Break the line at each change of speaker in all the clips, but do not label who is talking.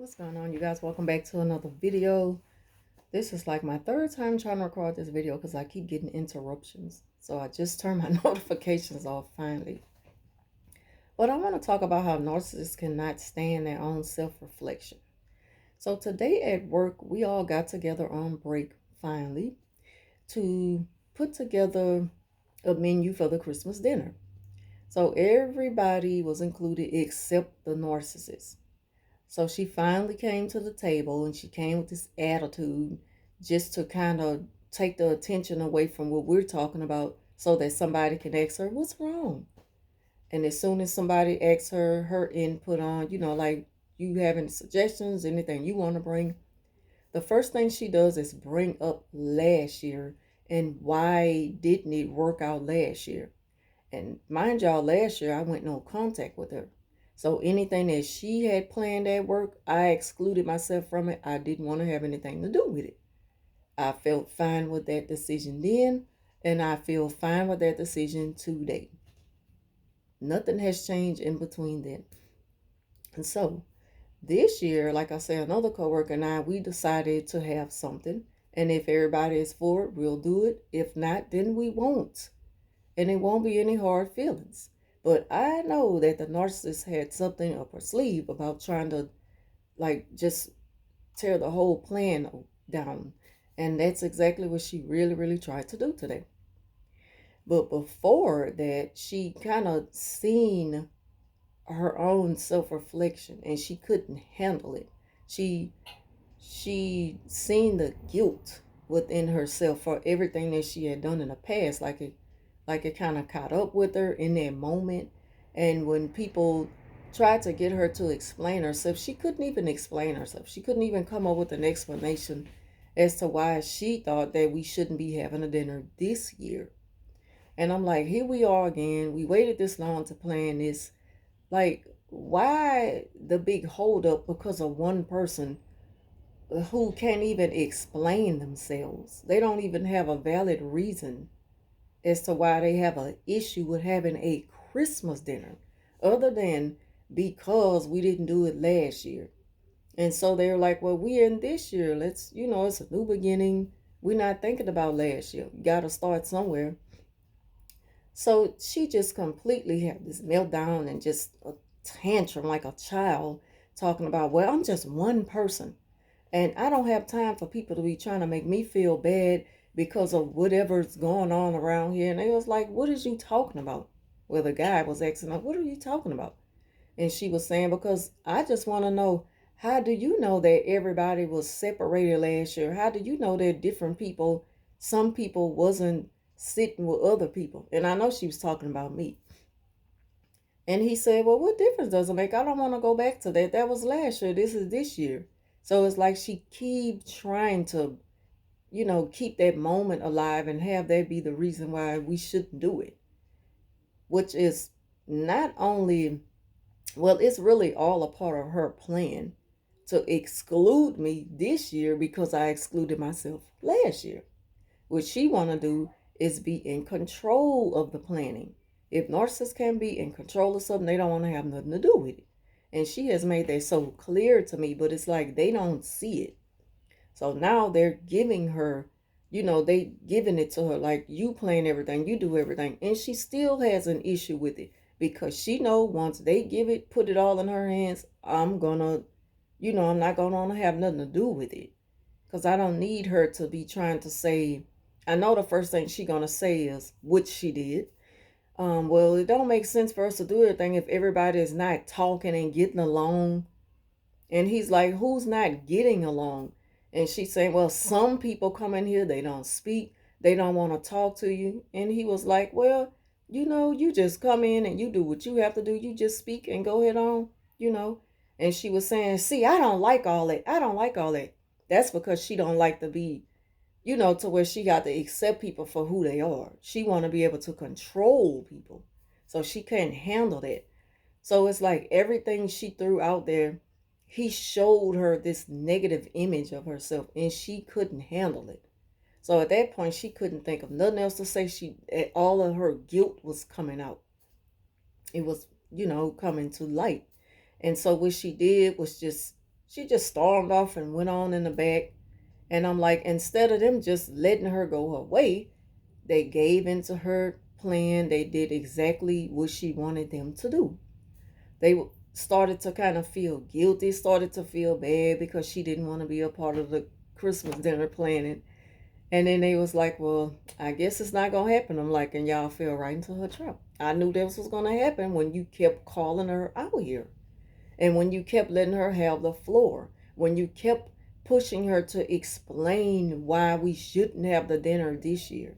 What's going on, you guys? Welcome back to another video. This is like my third time trying to record this video because I keep getting interruptions. So I just turned my notifications off finally. But I want to talk about how narcissists cannot stand their own self-reflection. So today at work, we all got together on break finally to put together a menu for the Christmas dinner. So everybody was included except the narcissist. So she finally came to the table and she came with this attitude just to kind of take the attention away from what we're talking about so that somebody can ask her, what's wrong? And as soon as somebody asks her input on, like you have any suggestions, anything you want to bring, the first thing she does is bring up last year and why didn't it work out last year. And mind y'all, last year I went no contact with her. So anything that she had planned at work, I excluded myself from it. I didn't want to have anything to do with it. I felt fine with that decision then, and I feel fine with that decision today. Nothing has changed in between then. And so this year, like I said, another coworker and I, we decided to have something. And if everybody is for it, we'll do it. If not, then we won't. And it won't be any hard feelings. But I know that the narcissist had something up her sleeve about trying to just tear the whole plan down. And that's exactly what she really, really tried to do today. But before that, she kind of seen her own self-reflection and she couldn't handle it. She seen the guilt within herself for everything that she had done in the past, like it kind of caught up with her in that moment. And when people tried to get her to explain herself, she couldn't even explain herself. She couldn't even come up with an explanation as to why she thought that we shouldn't be having a dinner this year. And I'm like, here we are again. We waited this long to plan this. Like, why the big holdup because of one person who can't even explain themselves? They don't even have a valid reason as to why they have an issue with having a Christmas dinner, other than because we didn't do it last year. And so they're like, well, we're in this year. Let's, it's a new beginning. We're not thinking about last year. You got to start somewhere. So she just completely had this meltdown and just a tantrum like a child talking about, well, I'm just one person. And I don't have time for people to be trying to make me feel bad because of whatever's going on around here. And they was like, what is you talking about? Well, the guy was asking her, what are you talking about? And she was saying, because I just want to know, how do you know that everybody was separated last year? How do you know that different people, some people wasn't sitting with other people? And I know she was talking about me. And he said, well, what difference does it make? I don't want to go back to that. That was last year. This is this year. So it's like she keep trying to, keep that moment alive and have that be the reason why we shouldn't do it. Which is not only, well, it's really all a part of her plan to exclude me this year because I excluded myself last year. What she want to do is be in control of the planning. If narcissists can be in control of something, they don't want to have nothing to do with it. And she has made that so clear to me, but it's like they don't see it. So now they're giving her, they giving it to her like, you plan everything, you do everything. And she still has an issue with it because she know once they put it all in her hands, I'm not gonna have nothing to do with it. Because I don't need her to be trying to say, I know the first thing she gonna say is, which she did. Well, it don't make sense for us to do everything if everybody is not talking and getting along. And he's like, who's not getting along? And she's saying, well, some people come in here, they don't speak, they don't want to talk to you. And he was like, well, you just come in and you do what you have to do. You just speak and go ahead on. And she was saying, see, I don't like all that. I don't like all that. That's because she don't like to be, to where she got to accept people for who they are. She want to be able to control people. So she can't handle that. So it's like everything she threw out there, he showed her this negative image of herself and she couldn't handle it. So at that point, she couldn't think of nothing else to say. All of her guilt was coming out. It was, coming to light. And so what she did was just She just stormed off and went on in the back. And I'm like, instead of them just letting her go her way, they gave into her plan. They did exactly what she wanted them to do. They started to kind of feel guilty, started to feel bad because she didn't want to be a part of the Christmas dinner planning. And then they was like, well, I guess it's not going to happen. I'm like, and y'all fell right into her trap. I knew this was going to happen when you kept calling her out here. And when you kept letting her have the floor. When you kept pushing her to explain why we shouldn't have the dinner this year.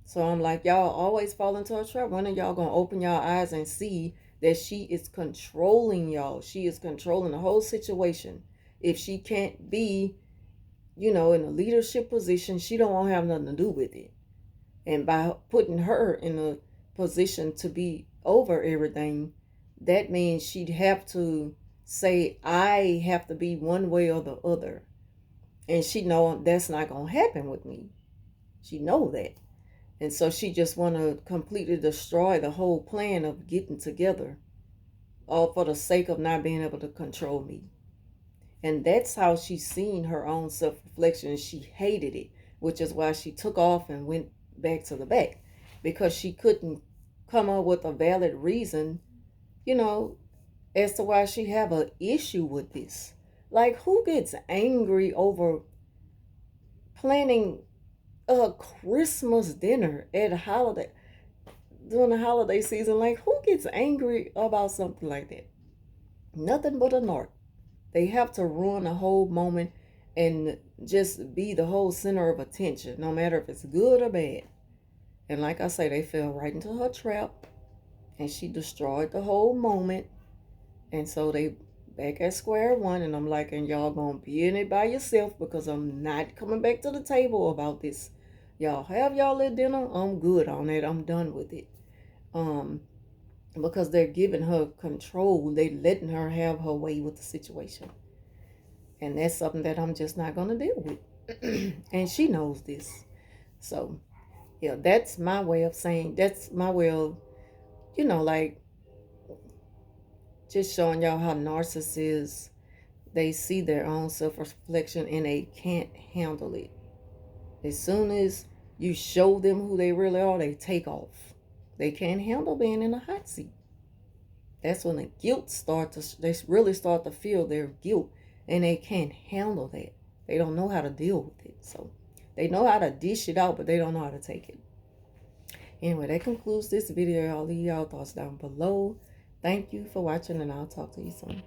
So I'm like, y'all always fall into a trap. When are y'all going to open y'all eyes and see that she is controlling y'all? She is controlling the whole situation. If she can't be, in a leadership position, she don't want to have nothing to do with it. And by putting her in a position to be over everything, that means she'd have to say, I have to be one way or the other. And she know that's not going to happen with me. She know that. And so she just want to completely destroy the whole plan of getting together, all for the sake of not being able to control me. And that's how she's seen her own self-reflection. She hated it, which is why she took off and went back to the back, because she couldn't come up with a valid reason, as to why she have an issue with this. Like, who gets angry over planning a Christmas dinner at a holiday during the holiday season? Like, who gets angry about something like that? Nothing but a narc. They have to ruin the whole moment and just be the whole center of attention, no matter if it's good or bad. And like I say, they fell right into her trap, and she destroyed the whole moment. And so they back at square one, and I'm like, and y'all gonna be in it by yourself, because I'm not coming back to the table about this. Y'all have y'all little dinner. I'm good on it. I'm done with it. Because they're giving her control. They letting her have her way with the situation. And that's something that I'm just not gonna deal with. And she knows this. So yeah, that's my way of saying, that's my way of, like, just showing y'all how narcissists, they see their own self-reflection and they can't handle it. As soon as you show them who they really are, they take off. They can't handle being in a hot seat. That's when the guilt they really start to feel their guilt, and they can't handle that. They don't know how to deal with it. So they know how to dish it out, but they don't know how to take it. Anyway, that concludes this video. I'll leave y'all thoughts down below. Thank you for watching, and I'll talk to you soon.